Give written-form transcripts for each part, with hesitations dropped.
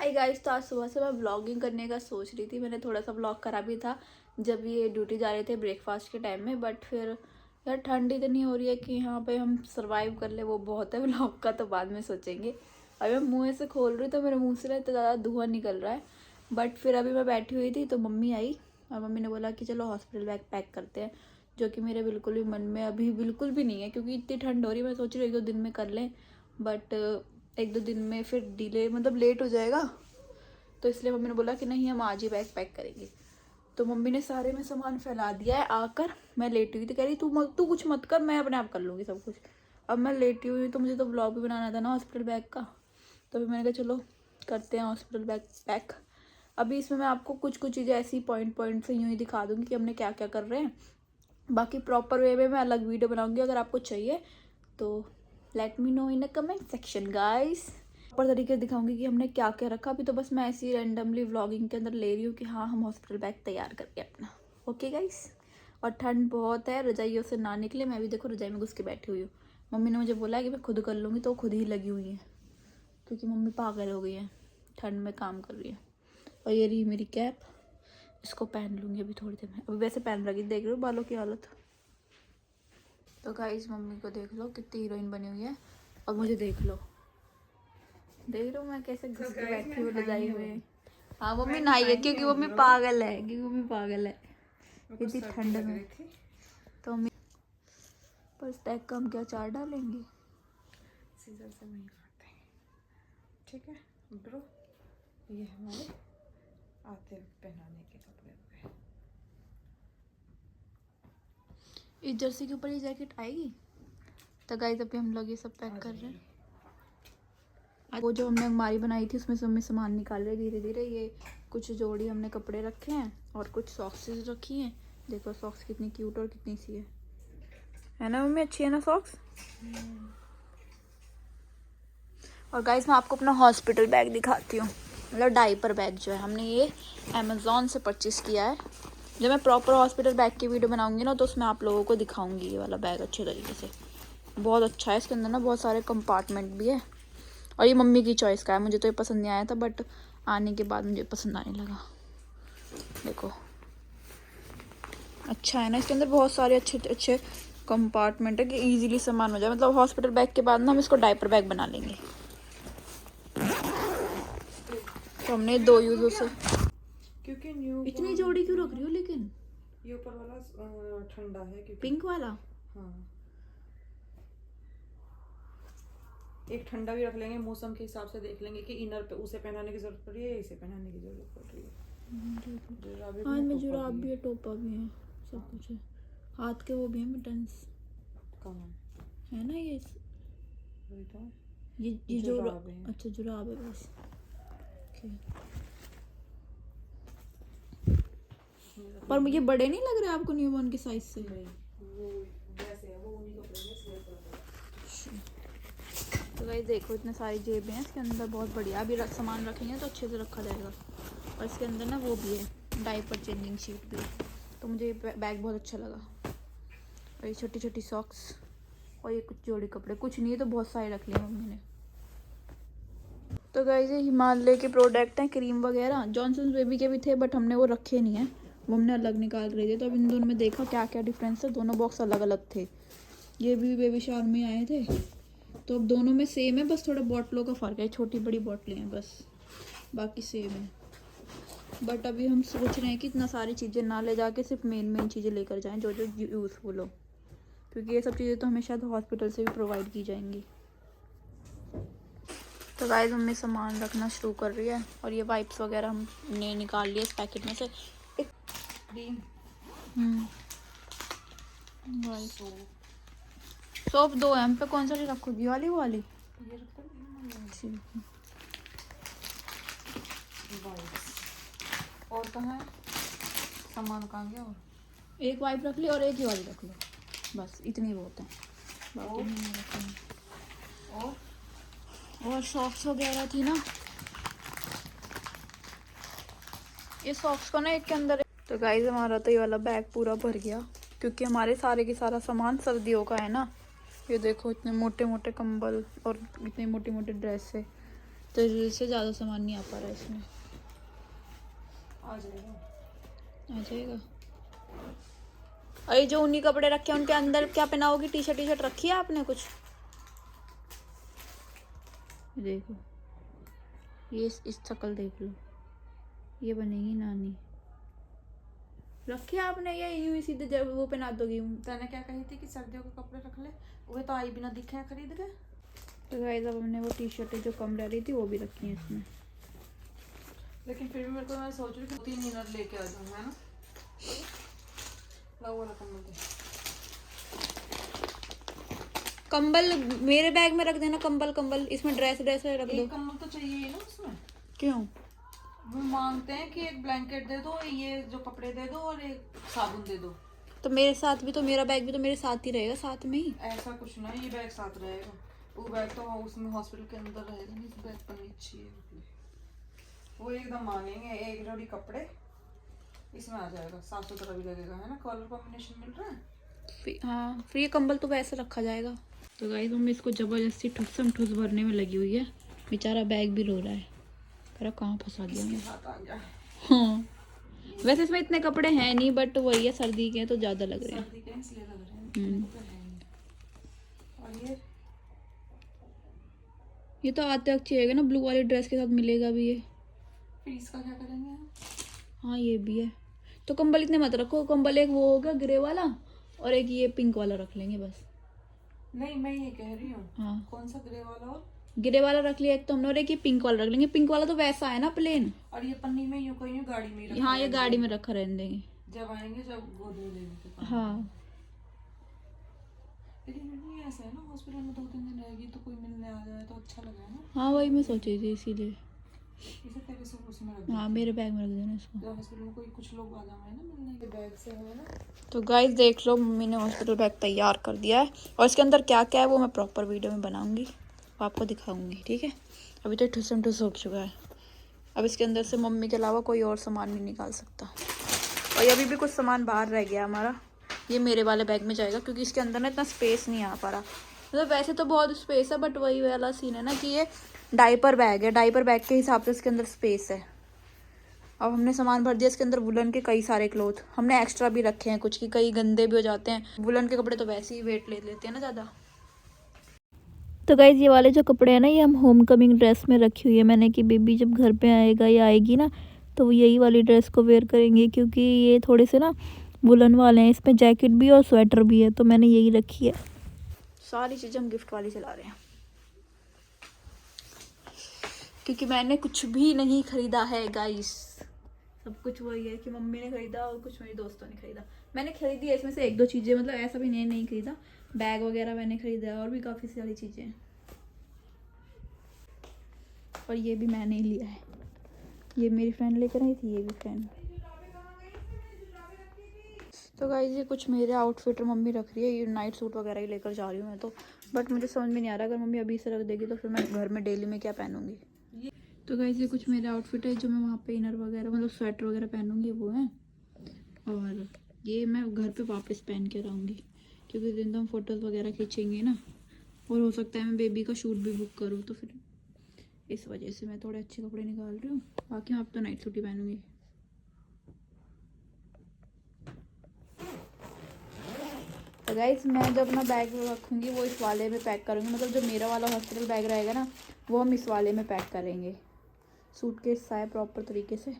Hi guys, तो आज सुबह से मैं व्लॉगिंग करने का सोच रही थी। मैंने थोड़ा सा व्लॉग करा भी था जब ये ड्यूटी जा रहे थे ब्रेकफास्ट के टाइम में, बट फिर यार ठंड इतनी हो रही है कि यहाँ पे हम सरवाइव कर ले वो बहुत है। व्लॉग का तो बाद में सोचेंगे। अभी मैं मुँह से खोल रही हूँ तो मेरे मुँह से इतना ज़्यादा धुआं निकल रहा है। बट फिर अभी मैं बैठी हुई थी तो मम्मी आई और मम्मी ने बोला कि चलो हॉस्पिटल बैग पैक करते हैं, जो कि मेरे बिल्कुल भी मन में अभी बिल्कुल भी नहीं है, क्योंकि इतनी ठंड हो रही है। मैं सोच रही हूँ 1-2 दिन में कर लें, बट 1-2 दिन में फिर डिले मतलब लेट हो जाएगा, तो इसलिए मम्मी ने बोला कि नहीं हम आज ही बैग पैक करेंगे। तो मम्मी ने सारे में सामान फैला दिया है। आकर मैं लेटी हुई थी, कह रही तू कुछ मत कर, मैं अपने आप कर लूँगी सब कुछ। अब मैं लेटी हुई तो मुझे तो ब्लॉग भी बनाना था ना हॉस्पिटल बैग का, तो अभी मैंने कहा चलो करते हैं हॉस्पिटल बैग पैक। अभी इसमें मैं आपको कुछ कुछ चीज़ें ऐसी पॉइंट से यूँ ही दिखा दूँगी कि हमने क्या क्या कर रहे हैं। बाकी प्रॉपर वे में मैं अलग वीडियो बनाऊँगी, अगर आपको चाहिए तो let me know in a comment section guys. Proper तरीके से दिखाऊंगी कि हमने क्या क्या रखा। अभी तो बस मैं ऐसी रैंडमली व्लॉगिंग के अंदर ले रही हूँ कि हाँ हम हॉस्पिटल बैग तैयार करके अपना। Okay guys. और ठंड बहुत है, रजाइयों से ना निकले। मैं भी देखो रजाई में घुस के बैठी हुई हूँ। मम्मी ने मुझे बोला है कि मैं खुद कर लूँगी, तो खुद ही लगी हुई है क्योंकि मम्मी पागल हो गई है, ठंड में काम कर रही है। और ये रही मेरी कैप, इसको पहन लूँगी अभी थोड़ी देर में। अभी वैसे पहन रखी, देख रहे हो बालों की हालत। तो गाइस मम्मी को देख लो कितनी हीरोइन बनी हुई है, और मुझे देख लो, देख रहे हो मैं कैसे घुस के बैठी हूँ रजाई में। हाँ मम्मी नहाई है क्योंकि मम्मी पागल है, इतनी ठंड में। तो मम्मी पर स्टैक का हम क्या चार डालेंगे, सीजर से वहीं काटते हैं। ठीक है ब्रो, ये हमारे आते पहनाने के कपड़े हो गए। इस जर्सी के ऊपर ये जैकेट आएगी। तो गाइस अभी हम लोग ये सब पैक कर रहे हैं। वो जो हमने अलमारी बनाई थी उसमें से मम्मी सामान निकाल रहे धीरे धीरे। ये कुछ जोड़ी हमने कपड़े रखे हैं और कुछ सॉक्सेस रखी हैं। देखो सॉक्स कितनी क्यूट और कितनी सी है ना मम्मी, अच्छी है ना सॉक्स। और गाइस मैं आपको अपना हॉस्पिटल बैग दिखाती हूँ, मतलब डाइपर बैग जो है हमने ये अमेज़ॉन से परचेज़ किया है। जब मैं प्रॉपर हॉस्पिटल बैग की वीडियो बनाऊंगी ना तो उसमें आप लोगों को दिखाऊंगी ये वाला बैग अच्छे तरीके से। बहुत अच्छा है, इसके अंदर ना बहुत सारे कंपार्टमेंट भी है। और ये मम्मी की चॉइस का है, मुझे तो ये पसंद नहीं आया था, बट आने के बाद मुझे पसंद आने लगा। देखो अच्छा है ना, इसके अंदर बहुत सारे अच्छे अच्छे कंपार्टमेंट है कि इजीली सामान हो जाए। मतलब हॉस्पिटल बैग के बाद ना हम इसको डाइपर बैग बना लेंगे। तो हमने 2 यूज़ों से, क्योंकि न्यू इतनी जोड़ी क्यों रख रही हो लेकिन। ये ऊपर वाला ठंडा है क्योंकि पिंक वाला। हाँ, एक ठंडा भी रख लेंगे, मौसम के हिसाब से देख लेंगे कि इनर पे उसे पहनाने की जरूरत पड़ रही है, इसे पहनाने की जरूरत पड़ रही है। हाँ में जुराब भी है, टोपा भी है, सब कुछ है। हाथ के वो भी है मिटन्स, कहाँ है ना ये तो ये जो जुराब है। अच्छा जुराब है बस। पर मुझे बड़े नहीं लग रहे आपको न्यूबॉर्न के साइज से। नहीं, वो वैसे है, वो उन्हीं कपड़े में सिलेक्ट करते हैं। तो गाइस देखो इतने सारी जेबें हैं इसके अंदर, बहुत बढ़िया। अभी सामान रखेंगे तो अच्छे से रखा जाएगा। और इसके अंदर ना वो भी है डाइपर चेंजिंग शीट भी, तो मुझे ये बैग बहुत अच्छा लगा। और ये छोटी छोटी सॉक्स और ये कुछ जोड़ी कपड़े, कुछ नहीं है तो बहुत सारे रख लिए मम्मी ने। तो गाइस ये हिमालय के प्रोडक्ट हैं, क्रीम वगैरह। जॉनसन्स बेबी के भी थे बट हमने वो रखे नहीं हैं, वो हमने अलग निकाल के दिए। तो अब इन दोनों में देखा क्या क्या डिफरेंस है, दोनों बॉक्स अलग अलग थे। ये भी बेबी शावर में आए थे, तो अब दोनों में सेम है, बस थोड़ा बॉटलों का फ़र्क है, छोटी बड़ी बॉटलें हैं बस, बाकी सेम है। बट अभी हम सोच रहे हैं कि इतना सारी चीज़ें ना ले जाके सिर्फ मेन चीज़ें लेकर जाएं जो जो यूज़फुल हो, क्योंकि ये सब चीज़ें तो हमें शायद हॉस्पिटल से भी प्रोवाइड की जाएंगी। तो गाइस मम्मी सामान रखना शुरू कर रही है। और ये वाइप्स वगैरह हमने निकाल लिया इस पैकेट में से। एक क्रीम सोप 2 है, हम पे कौन सा रखोगी, वाली वो वाली। ये रखता है और कहाँ है सामान, कहाँ गया। और एक वाइप रख ली और एक ही वाली रख लो, बस इतनी बहुत है, बाकी नहीं रखेंगे। और सॉक्स वगैरह थी ना, ये सॉक्स को ना एक के अंदर। तो गाइस हमारा तो ये वाला बैग पूरा भर गया, क्योंकि हमारे सारे के सारा सामान सर्दियों का है ना। ये देखो इतने मोटे मोटे कंबल और इतनी मोटी मोटी ड्रेस है, तो रील से ज़्यादा सामान नहीं आ पा रहा है इसमें। आ जाएगा। आ जाएगा। अरे जो ऊनी कपड़े रखे हैं उनके अंदर क्या पहनाओगी? टी शर्ट रखी है आपने कुछ? देखो ये इस शक्ल देख लो, ये बनेगी नानी। रखे आपने या यूं ही सीधे जब वो पहना दोगी? तैने क्या कही थी कि सर्दियों के कपड़े रख ले, वो तो आई बिना दिखे हैं खरीद के। तो गाइस अब हमने वो टी शर्टें जो कम रह रही थी वो भी रखी हैं इसमें। लेकिन फिर भी मेरे को, मैं सोच रही हूँ कि 3 इनर लेके आ जाऊँ, है ना। लाओ वाला कम्बल दे। कंबल मेरे बैग में रख देना। कंबल इसमें ड्रेस रख दो। एक कम्बल तो चाहिए ही ना उसमें। क्यों? वो मांगते हैं कि एक ब्लैंकेट दे दो, ये जो कपड़े दे दो और एक साबुन दे दो। तो मेरे साथ भी तो, मेरा बैग भी तो मेरे साथ ही रहेगा, साथ में ही। ऐसा कुछ ना, ये बैग साथ रहेगा। वो बैग तो उसमें हॉस्पिटल के अंदर रहेगा नहीं, इस बैग पर नहीं अच्छी है। वो एकदम मांगेंगे एक जोड़ी कपड़े, इसमें आ जाएगा, साफ सुथरा भी लगेगा, है ना। कलर कॉम्बिनेशन मिल रहा है। हाँ फिर ये कंबल तो वैसे रखा जाएगा। तो गाइस मम्मी इसको जबरदस्ती ठुस भरने में लगी हुई है। बेचारा बैग भी रो रहा है, कह रहा कहाँ फंसा दिया मैं। हाथ आ गया। हाँ वैसे इसमें इतने कपड़े हैं नहीं, बट वही है सर्दी के हैं तो ज्यादा लग रहे हैं। सर्दी के इसलिए लग रहे हैं। तो है नहीं। और ये तो आते वक्त चाहिएगा ना, ब्लू वाली ड्रेस के साथ मिलेगा भी ये। फिर इसका क्या करेंगे हम? हाँ ये भी है। तो कंबल इतने मत रखो, कंबल एक वो होगा ग्रे वाला और एक ये पिंक वाला रख लेंगे बस। नहीं मैं ये कह रही हूँ। हाँ कौन सा ग्रे वाला? और ग्रे वाला रख लिया एक तो हमने, और एक ये पिंक वाला रख लेंगे। पिंक वाला तो वैसा है ना प्लेन। और ये पन्नी में यूं कहीं गाड़ी में रखा। हाँ ये गाड़ी में रखा रहने देंगे जब आएंगे, जब गोद में लेने के बाद। हाँ लेकिन नहीं ऐसा है ना, हॉस्पिटल में 2-3 दिन रहेगी तो कोई मिलने आ जाए तो अच्छा लगे ना। हाँ वही मैं सोच रही थी इसीलिए। इसे तेरे से उसमें रख हाँ मेरे बैग में रख देना इसको। दो, हॉस्पिटल में कोई कुछ लोग आ जाए ना मिलने के बैग से, है ना। तो गाइस देख लो मम्मी ने हॉस्पिटल बैग तैयार कर दिया है, और इसके अंदर क्या क्या है वो मैं प्रॉपर वीडियो में बनाऊंगी, आपको दिखाऊंगी, ठीक है। अभी तो ठुस हो चुका है। अब इसके अंदर से मम्मी के अलावा कोई और सामान नहीं निकाल सकता। और अभी भी कुछ सामान बाहर रह गया हमारा, ये मेरे वाले बैग में जाएगा क्योंकि इसके अंदर ना इतना स्पेस नहीं आ पा रहा। मतलब वैसे तो बहुत स्पेस है, बट वही वाला सीन है ना कि ये डाइपर बैग है, डाइपर बैग के हिसाब से इसके अंदर स्पेस है। अब हमने सामान भर दिया इसके अंदर, वुलन के कई सारे क्लोथ हमने एक्स्ट्रा भी रखे हैं कुछ, की कई गंदे भी हो जाते हैं। वुलन के कपड़े तो वैसे ही वेट ले लेते हैं ना ज़्यादा। तो गाइज ये वाले जो कपड़े हैं ना, ये हम होम कमिंग ड्रेस में रखी हुई है मैंने, कि बेबी जब घर पे आएगा या आएगी ना तो वो यही वाली ड्रेस को वेयर करेंगे, क्योंकि ये थोड़े से ना वुलन वाले हैं, इसमें जैकेट भी और स्वेटर भी है, तो मैंने यही रखी है। सारी चीज़ें हम गिफ्ट वाली चला रहे हैं क्योंकि मैंने कुछ भी नहीं खरीदा है गाइस, सब कुछ वही है कि मम्मी ने खरीदा और कुछ मेरी दोस्तों ने खरीदा। मैंने खरीदी है इसमें से 1-2 चीज़ें, मतलब ऐसा भी नहीं खरीदा। बैग वगैरह मैंने खरीदा है और भी काफ़ी सारी चीज़ें हैं, और ये भी मैंने ही लिया है। ये मेरी फ्रेंड लेकर आई थी, ये भी फ्रेंड। तो गाइस ये कुछ मेरे आउटफिट मम्मी रख रही है, ये नाइट सूट वगैरह ही लेकर जा रही हूँ मैं तो, बट मुझे समझ में नहीं आ रहा अगर मम्मी अभी से रख देगी तो फिर मैं घर में डेली में क्या पहनूंगी। तो गाइस ये कुछ मेरे आउटफिट है जो मैं वहाँ पे इनर वगैरह मतलब स्वेटर वगैरह पहनूंगी वो है, और ये मैं घर पे वापस पहन के रहूँगी क्योंकि दिन तो हम फोटोज़ वगैरह खींचेंगे ना, और हो सकता है मैं बेबी का शूट भी बुक करूँ, तो फिर इस वजह से मैं थोड़े अच्छे कपड़े निकाल रही हूँ। बाकी मैं अब तो नाइट सूट ही पहनूंगी। तो गाइस मैं जब अपना बैग रखूँगी वो इस वाले में पैक करूँगी, मतलब जो मेरा वाला हॉस्पिटल बैग रहेगा ना वो हम इस वाले में पैक करेंगे, सूटकेस सा है प्रॉपर तरीके से,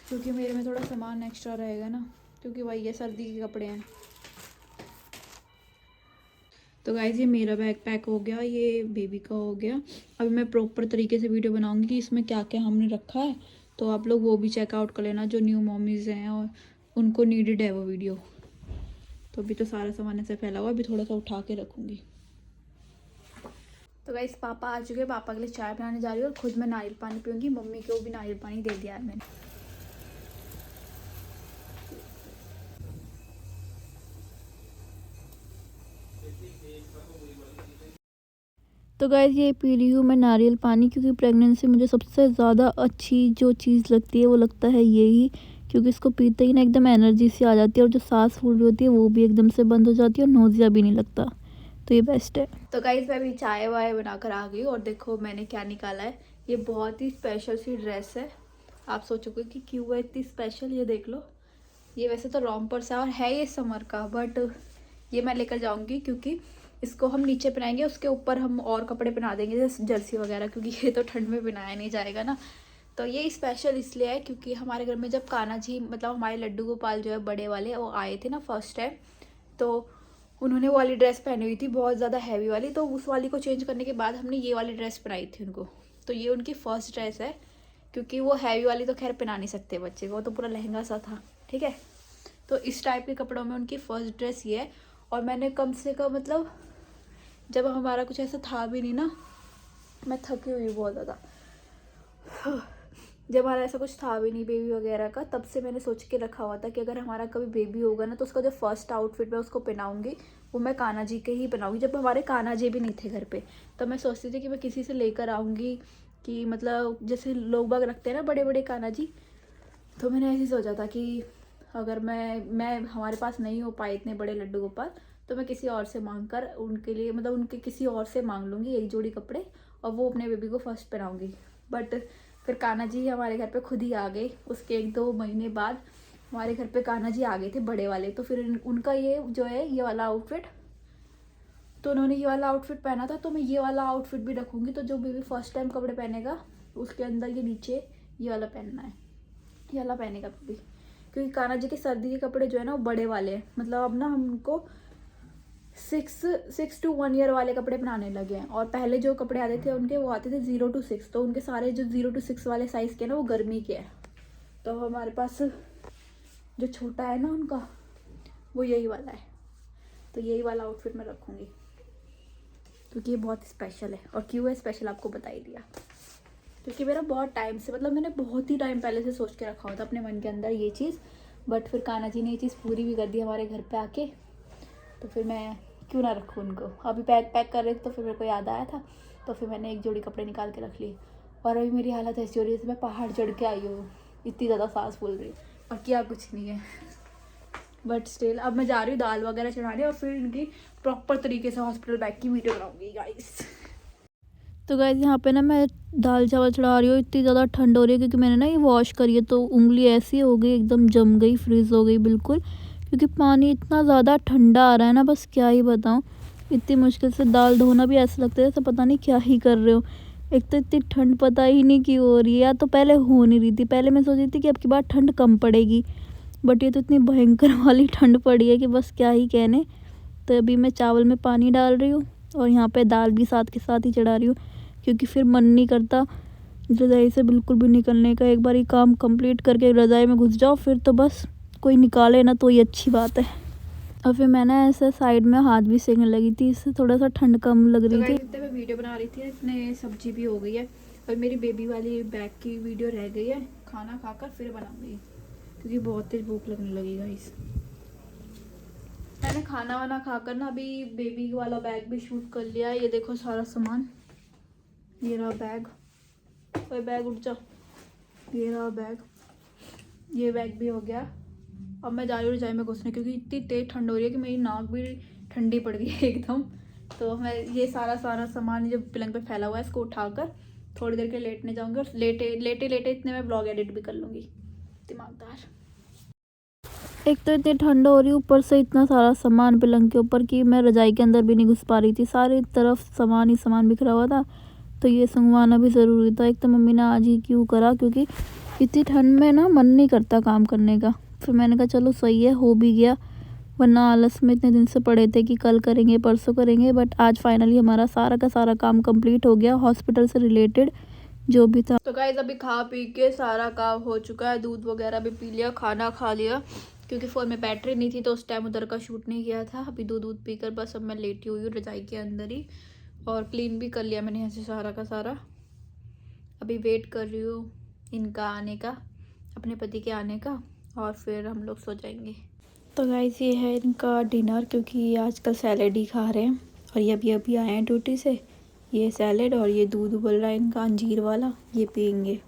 क्योंकि मेरे में थोड़ा सामान एक्स्ट्रा रहेगा ना, क्योंकि वही है सर्दी के कपड़े हैं। तो गाइस ये मेरा बैग पैक हो गया, ये बेबी का हो गया। अभी मैं प्रॉपर तरीके से वीडियो बनाऊंगी कि इसमें क्या क्या हमने रखा है, तो आप लोग वो भी चेकआउट कर लेना जो न्यू मॉमीज़ हैं और उनको नीडेड है वो वीडियो। तो अभी तो सारा सामान ऐसे फैला हुआ, अभी थोड़ा सा उठा के रखूँगी। तो गाइस पापा आ चुके हैं, पापा के लिए चाय बनाने जा रही हूँ और खुद मैं नारियल पानी पीऊँगी। मम्मी को भी नारियल पानी दे दिया है मैंने। तो गाइस ये पी रही हूँ मैं नारियल पानी, क्योंकि प्रेगनेंसी मुझे सबसे ज़्यादा अच्छी जो चीज़ लगती है वो लगता है यही, क्योंकि इसको पीते ही ना एकदम एनर्जी सी आ जाती है, और जो सांस फूल रही होती है वो भी एकदम से बंद हो जाती है और नोज़िया भी नहीं लगता। तो ये बेस्ट है। तो गाइस मैं अभी चाय वाय बनाकर आ गई और देखो मैंने क्या निकाला है। ये बहुत ही स्पेशल सी ड्रेस है। आप सोचोगे कि क्यों है इतनी स्पेशल, ये देख लो। ये वैसे तो रॉम्पर से और है ये समर का, बट ये मैं लेकर जाऊंगी क्योंकि इसको हम नीचे पहनाएंगे, उसके ऊपर हम और कपड़े पहना देंगे जैसे जर्सी वगैरह, क्योंकि ये तो ठंड में पहनाया नहीं जाएगा ना। तो ये स्पेशल इसलिए है क्योंकि हमारे घर में जब कान्हा जी मतलब हमारे लड्डू गोपाल जो है बड़े वाले वो आए थे ना फर्स्ट टाइम, तो उन्होंने वो वाली ड्रेस पहनी हुई थी बहुत ज़्यादा हैवी वाली, तो उस वाली को चेंज करने के बाद हमने ये वाली ड्रेस पहनाई थी उनको। तो ये उनकी फर्स्ट ड्रेस है क्योंकि वो हैवी वाली तो खैर पहना नहीं सकते बच्चे को, वो तो पूरा लहंगा सा था, ठीक है। तो इस टाइप के कपड़ों में उनकी फर्स्ट ड्रेस ये है। और मैंने कम से कम मतलब जब हमारा कुछ ऐसा था भी नहीं ना, मैं थकी हुई बहुत ज़्यादा, जब हमारा ऐसा कुछ था भी नहीं बेबी वगैरह का, तब से मैंने सोच के रखा हुआ था कि अगर हमारा कभी बेबी होगा ना तो उसका जो फर्स्ट आउटफिट मैं उसको पहनाऊंगी वो मैं कान्हा जी के ही बनाऊंगी। जब हमारे कान्हा जी भी नहीं थे घर पे तो मैं सोचती थी कि मैं किसी से लेकर आऊँगी, कि मतलब जैसे लोग बाग रखते हैं ना बड़े बड़े कान्हा जी, तो मैंने ऐसे सोचा था कि अगर मैं हमारे पास नहीं हो पाए इतने बड़े लड्डू गोपाल तो मैं किसी और से मांग कर उनके लिए मतलब उनके किसी और से मांग लूँगी एक जोड़ी कपड़े और वो अपने बेबी को फर्स्ट पहनाऊँगी। बट फिर कान्हा जी हमारे घर पे खुद ही आ गए। उसके 1-2 महीने बाद हमारे घर पे कान्हा जी आ गए थे बड़े वाले, तो फिर उनका ये जो है ये वाला आउटफिट, तो उन्होंने ये वाला आउटफिट पहना था, तो मैं ये वाला आउटफिट भी रखूँगी। तो जो बेबी फर्स्ट टाइम कपड़े पहनेगा उसके अंदर ये नीचे ये वाला पहनना है, ये वाला पहनेगा बेबी, क्योंकि कान्हा जी के सर्दी के कपड़े जो है ना वो बड़े वाले हैं। मतलब अब ना हम उनको 6 to 1 year वाले कपड़े पहनाने लगे हैं, और पहले जो कपड़े आते थे उनके वो आते थे 0 to 6, तो उनके सारे जो 0 to 6 वाले साइज़ के ना वो गर्मी के हैं। तो हमारे पास जो छोटा है ना उनका वो यही वाला है, तो यही वाला आउटफिट मैं रखूँगी क्योंकि ये बहुत स्पेशल है। और क्यों है स्पेशल आपको बता ही दिया, क्योंकि मेरा बहुत टाइम से मतलब मैंने बहुत ही टाइम पहले से सोच के रखा हुआ था अपने मन के अंदर ये चीज़, बट फिर कान्हा जी ने ये चीज़ पूरी भी कर दी हमारे घर पे आके, तो फिर मैं क्यों ना रखूँ उनको। अभी पैक कर रहे थे तो फिर मेरे को याद आया था, तो फिर मैंने एक जोड़ी कपड़े निकाल के रख लिए। और अभी मेरी हालत ऐसी हो रही है जैसे मैं पहाड़ चढ़ के आई हूँ, इतनी ज़्यादा सांस फूल रही और क्या कुछ नहीं है। बट स्टिल अब मैं जा रही हूँ दाल वगैरह चढ़ाने और फिर इनकी प्रॉपर तरीके से हॉस्पिटल बैग की वीडियो बनाऊँगी गाइस। तो गाइस यहाँ पे ना मैं दाल चावल चढ़ा रही हूँ, इतनी ज़्यादा ठंड हो रही है क्योंकि मैंने ना ये वॉश करी है, तो उंगली ऐसी हो गई एकदम जम गई, फ्रीज हो गई बिल्कुल, क्योंकि पानी इतना ज़्यादा ठंडा आ रहा है ना, बस क्या ही बताऊँ। इतनी मुश्किल से दाल धोना भी ऐसा लगता है जैसे पता नहीं क्या ही कर रहे हो। एक तो इतनी ठंड पता ही नहीं क्यों हो रही है, या तो पहले हो नहीं रही थी, पहले मैं सोची थी कि अब की बार ठंड कम पड़ेगी, बट ये तो इतनी भयंकर वाली ठंड पड़ी है कि बस क्या ही कहने। तो अभी मैं चावल में पानी डाल रही हूँ और यहाँ पे दाल भी साथ के साथ ही चढ़ा रही हूँ, क्योंकि फिर मन नहीं करता रज़ाई से बिल्कुल भी निकलने का। एक बार ये काम कंप्लीट करके रज़ाई में घुस जाओ फिर तो बस कोई निकाले ना तो ये अच्छी बात है। और फिर मैं ना ऐसे साइड में हाथ भी सेकने लगी थी, इससे थोड़ा सा ठंड कम लग रही थी। तो मैं वीडियो बना रही थी, इतने सब्जी भी हो गई है और मेरी बेबी वाली बैग की वीडियो रह गई है, खाना खाकर फिर बनाऊंगी क्योंकि बहुत तेज भूख लगने लगी गाइस। मैंने खाना वाना खाकर ना अभी बेबी वाला बैग भी शूट कर लिया है। ये देखो सारा सामान, ये रहा बैग, कोई बैग उठ जा, ये रहा बैग, ये बैग भी हो गया। अब मैं जा रही हूँ रजाई में घुसने क्योंकि इतनी तेज़ ठंड हो रही है कि मेरी नाक भी ठंडी पड़ गई है एकदम। तो मैं ये सारा सामान जो पलंग पे फैला हुआ है इसको उठाकर थोड़ी देर के लेटने जाऊँगी और लेटे इतने में ब्लॉग एडिट भी कर लूँगी। दिमागदार। एक तो इतनी ठंड हो रही है, ऊपर से इतना सारा सामान पलंग के ऊपर कि मैं रजाई के अंदर भी नहीं घुस पा रही थी, सारी तरफ सामान ही सामान बिखरा हुआ था। तो ये संगवाना भी ज़रूरी था। एक तो मम्मी ने आज ही क्यों करा, क्योंकि इतनी ठंड में ना मन नहीं करता काम करने का। फिर मैंने कहा चलो सही है, हो भी गया, वरना आलस में इतने दिन से पड़े थे कि कल करेंगे परसों करेंगे, बट आज फाइनली हमारा सारा का सारा काम कंप्लीट हो गया, हॉस्पिटल से रिलेटेड जो भी था। तो गाइस अभी खा पी के सारा काम हो चुका है, दूध वगैरह भी पी लिया, खाना खा लिया, क्योंकि फ़ोन में बैटरी नहीं थी तो उस टाइम उधर का शूट नहीं किया था। अभी दूध पीकर बस अब मैं लेटी हुई हूँ रजाई के अंदर ही, और क्लीन भी कर लिया मैंने ऐसे सारा का सारा। अभी वेट कर रही हूँ इनका आने का, अपने पति के आने का, और फिर हम लोग सो जाएंगे। तो गाइस ये है इनका डिनर, क्योंकि आजकल सैलेड ही खा रहे हैं और ये अभी आए हैं ड्यूटी से। ये सैलेड और ये दूध उबल रहा है इनका अंजीर वाला, ये पियेंगे।